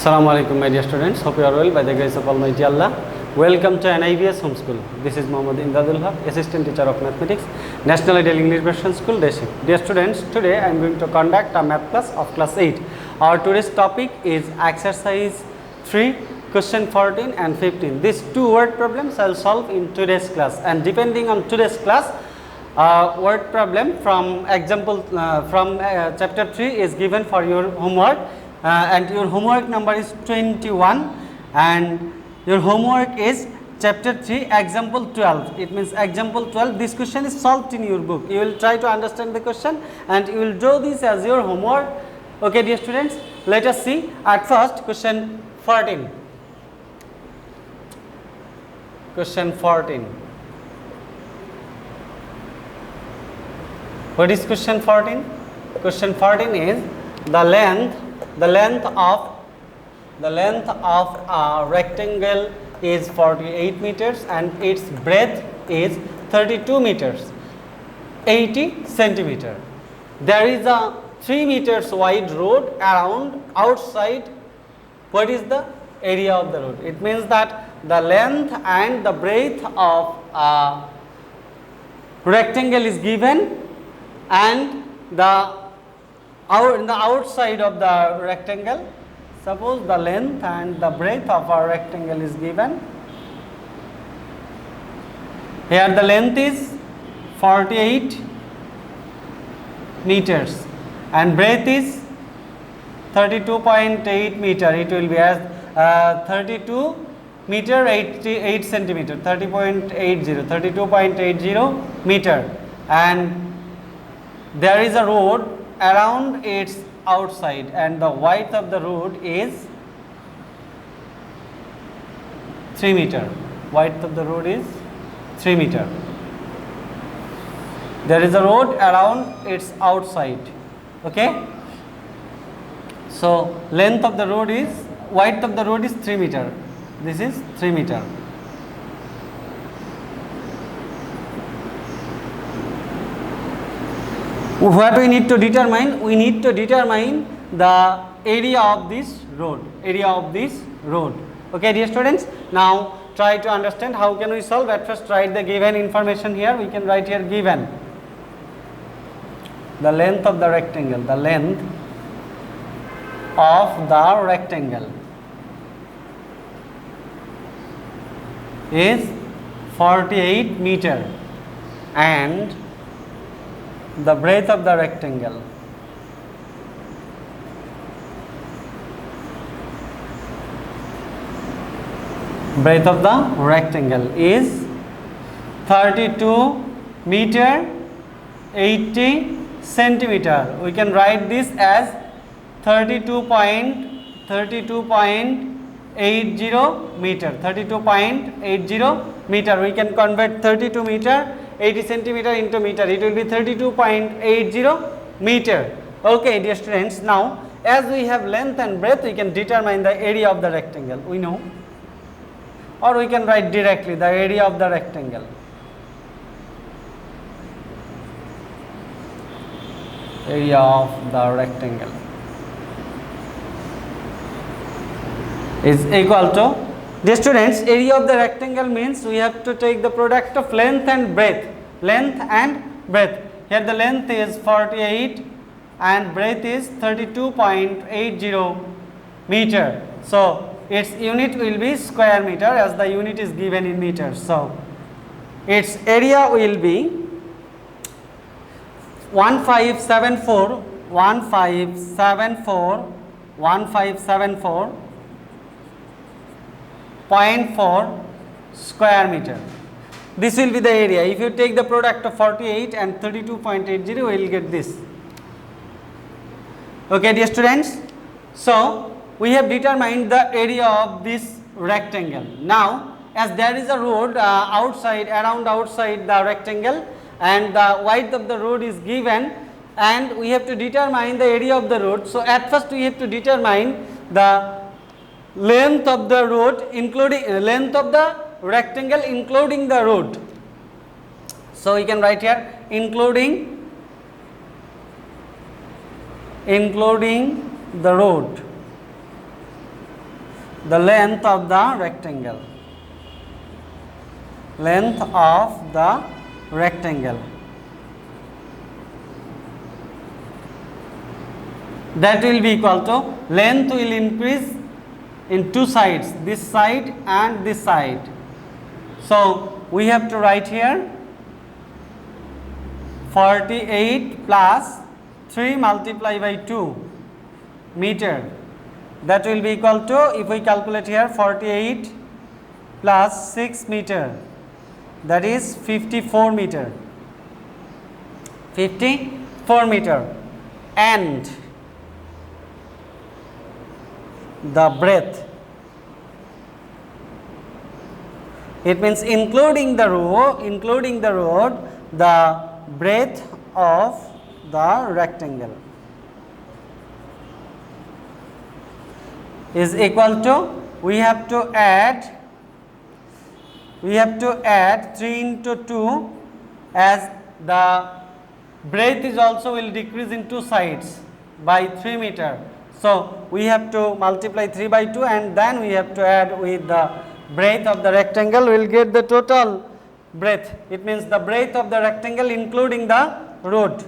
Assalamu alaikum my dear students, hope you are well by the grace of Almighty Allah. Welcome to NIVS Home School. This is Mohammad Imdadul Haq, Assistant Teacher of Mathematics, National Ideal English Version School, Deshik. Dear students, today I am going to conduct a math class of class 8. Our today's topic is exercise 3, question 14 and 15. These two word problems I will solve in today's class, and depending on today's class, word problem from example from chapter 3 is given for your homework. And your homework number is 21 and your homework is chapter 3 example 12. It means example 12, this question is solved in your book. You will try to understand the question and you will draw this as your homework. Okay dear students, let us see at first question 14. Question 14. What is question 14? Question 14 is the length of a rectangle is 48 meters and its breadth is 32 meters, 80 centimeter. There is a 3 meters wide road around outside. What is the area of the road? It means that the length and the breadth of a rectangle is given, and in the outside of the rectangle, suppose the length and the breadth of our rectangle is given. Here the length is 48 meters and breadth is 32.8 meter. It will be as 32 meter 8 centimeter, 32.80 meter, and there is a road around its outside and the width of the road is 3 meter. Width of the road is 3 meter. There is a road around its outside. Okay. So width of the road is 3 meter. This is 3 meter. What we need to determine? We need to determine the area of this road. Okay dear students, now try to understand how can we solve. At first write the given information here. We can write here given the length of the rectangle. The length of the rectangle is 48 meter and the breadth of the rectangle is 32 meter 80 centimeter. We can write this as 32.80 meter. 32.80 meter. We can convert 32 meter 80 centimeter into meter. It will be 32.80 meter. Okay dear students, now as we have length and breadth, we can determine the area of the rectangle. We know, or we can write directly the area of the rectangle. Area of the rectangle is equal to, dear students, area of the rectangle means we have to take the product of length and breadth. Here the length is 48 and breadth is 32.80 meter. So its unit will be square meter as the unit is given in meters. So its area will be 1574.4 square meter. This will be the area. If you take the product of 48 and 32.80, we will get this. Okay dear students, so we have determined the area of this rectangle. Now as there is a road around outside the rectangle and the width of the road is given, and we have to determine the area of the road. So at first we have to determine the length of the road, including length of the rectangle including the road. So we can write here including the road. the length of the rectangle. Length of the rectangle. That will be equal to, length will increase in two sides, this side and this side. So we have to write here 48 plus 3 multiplied by 2 meter. That will be equal to, if we calculate here, 48 plus 6 meter, that is 54 meter. 54 meter. And the breadth, it means including the road, the breadth of the rectangle is equal to, we have to add 3 into 2, as the breadth is also will decrease in two sides by 3 meter. So we have to multiply 3 by 2 and then we have to add with the breadth of the rectangle. We will get the total breadth. It means the breadth of the rectangle including the road.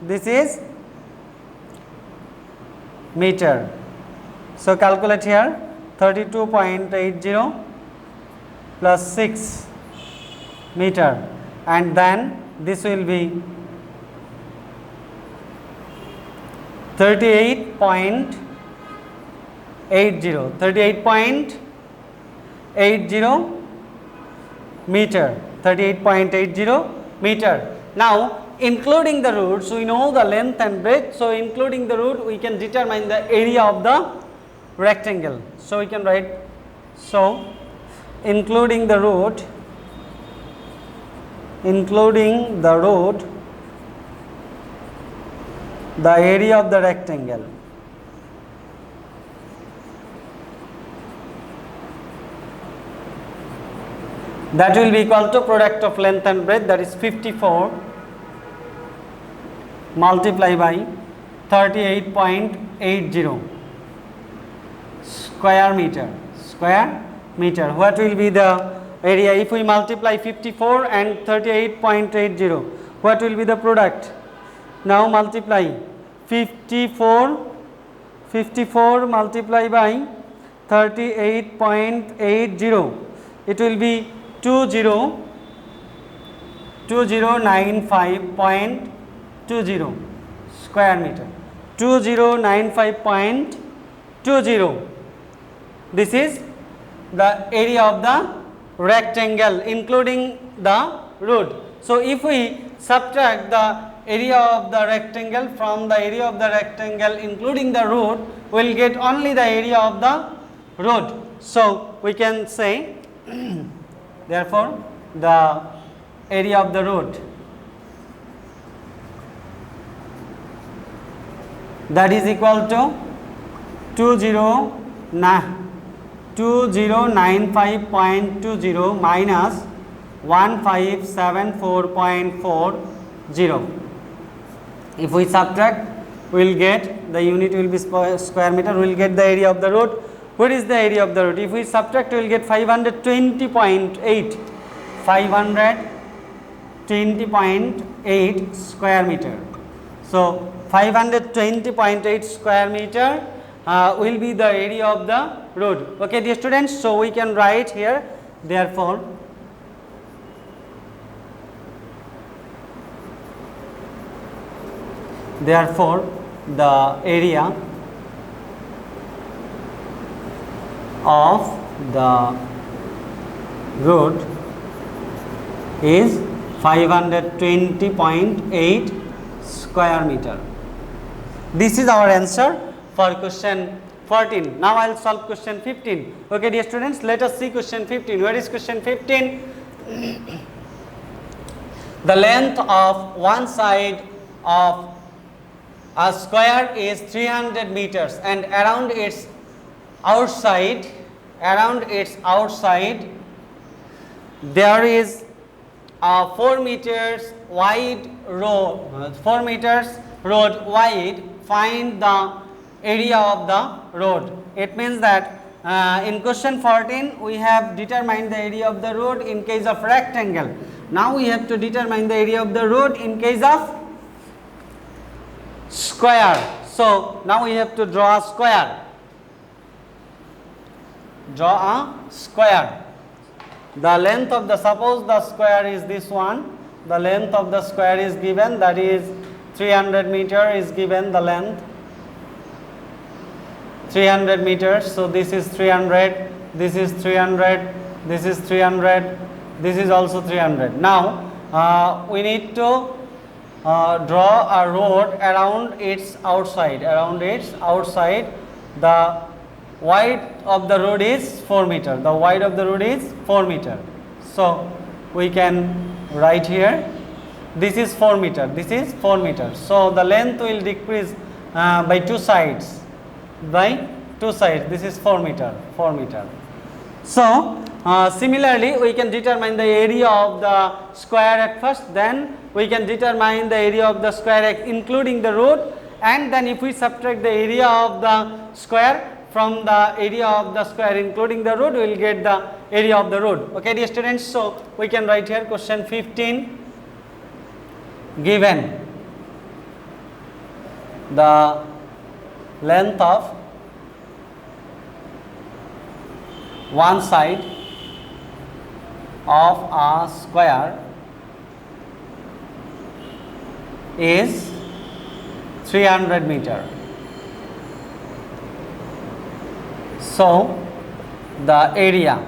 This is meter. So calculate here, 32.80 plus 6 meter, and then this will be 38.80 meter. 38.80 meter. Now including the roots, we know the length and breadth, so including the root we can determine the area of the rectangle. So we can write, so including the root, the area of the rectangle. That will be equal to product of length and breadth, that is 54 multiplied by 38.80 square meter. What will be the area if we multiply 54 and 38.80? What will be the product? Now multiply 54 multiplied by 38.80, it will be 2095.20 square meter. 2095.20. This is the area of the rectangle including the root. So if we subtract the area of the rectangle from the area of the rectangle including the root, we will get only the area of the root. So we can say therefore the area of the root, that is equal to 2095.20 minus 1574.40. If we subtract, we will get, the unit will be square meter, we will get the area of the root. What is the area of the root? If we subtract, we will get 520.8 square meter. So 520.8 square meter will be the area of the road. Okay, dear students, so we can write here, therefore the area of the road is 520.8 square meter. This is our answer for question 14. Now I will solve question 15. Okay, dear students, let us see question 15. Where is question 15? The length of one side of a square is 300 meters and around its outside there is a 4 meters wide road, 4 meters road wide. Find the area of the road. It means that in question 14 we have determined the area of the road in case of rectangle. Now we have to determine the area of the road in case of square. So now we have to draw a square. Draw a square. The length of the, suppose the square is this one, the length of the square is given, that is 300 meter is given, the length 300 meters. So this is 300, this is 300, this is 300, this is also 300. Now we need to draw a road around its outside. Around its outside, the width of the road is 4 meter. The width of the road is 4 meter. So we can write here, this is 4 meter, this is 4 meter. So the length will decrease by two sides. By two sides, this is 4 meter, 4 meter. So similarly we can determine the area of the square at first, then we can determine the area of the square including the road, and then if we subtract the area of the square from the area of the square including the road, we will get the area of the road. Okay dear students, so we can write here question 15, given the length of one side of a square is 300 meter. So the area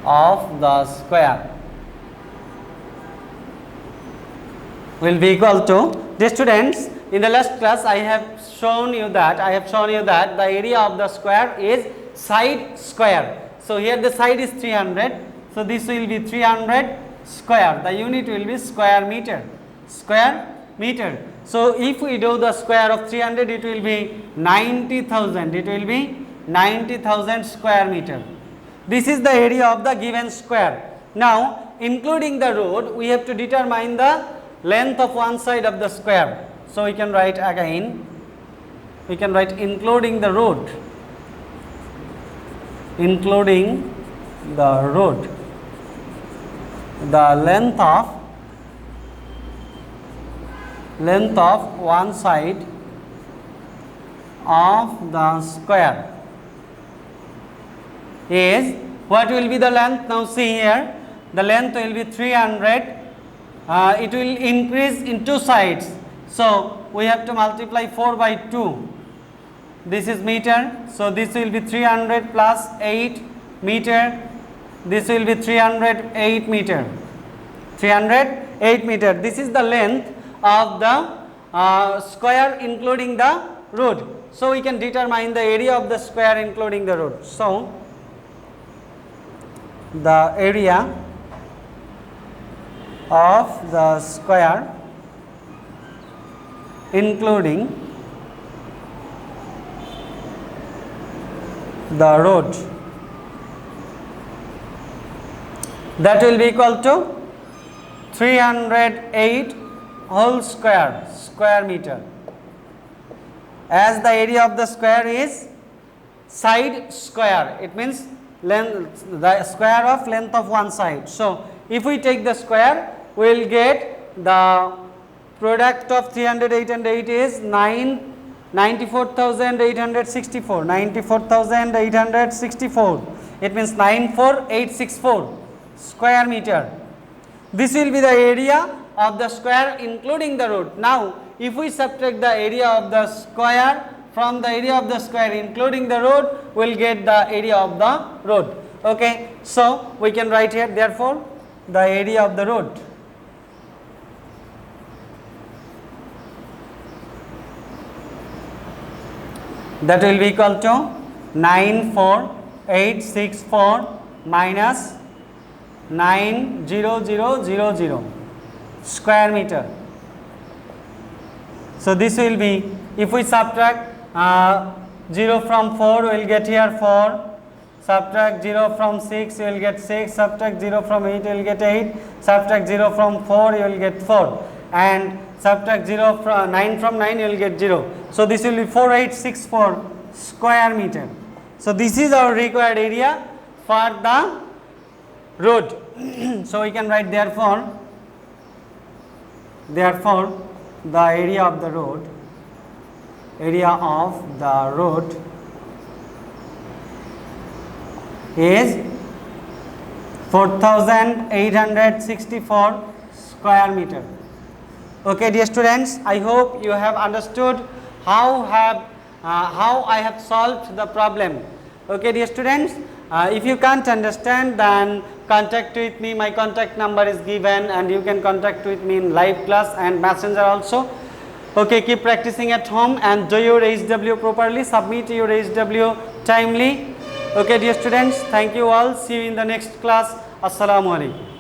of the square will be equal to, dear students, in the last class I have shown you that the area of the square is side square. So here the side is 300, so this will be 300 square, the unit will be square meter, square meter. So if we do the square of 300, it will be 90,000, it will be 90,000 square meter. This is the area of the given square. Now including the road, we have to determine the length of one side of the square. So we can write again, we can write including the road, including the road, the length of one side of the square is, what will be the length? Now see here, the length will be 300, it will increase in two sides. So we have to multiply 4 by 2. This is meter, so this will be 300 plus 8 meter, this will be 308 meter, 308 meter. This is the length of the square including the road. So we can determine the area of the square including the road. So the area of the square including the road, that will be equal to 308 whole square meter, as the area of the square is side square, it means length, the square of length of one side. So if we take the square, we will get the product of 308 and 8 is 94,864, 94,864, it means 94864 square meter. This will be the area of the square including the road. Now if we subtract the area of the square from the area of the square including the road, we will get the area of the road. Okay, so we can write here therefore the area of the road. That will be equal to 94864 minus 90000 square meter. So this will be, if we subtract 0 from 4, we will get here 4, subtract 0 from 6, you will get 6, subtract 0 from 8, you will get 8, subtract 0 from 4, you will get 4, and subtract 0 from 9 from 9, you will get 0. So this will be 4864 square meter. So this is our required area for the road. So we can write therefore the area of the road is 4864 square meter. Okay, dear students, I hope you have understood how I have solved the problem. Okay, dear students, if you can't understand, then contact with me. My contact number is given, and you can contact with me in live class and messenger also. Okay, keep practicing at home and do your HW properly, submit your HW timely. Okay, dear students, thank you all. See you in the next class. Assalamu alaikum.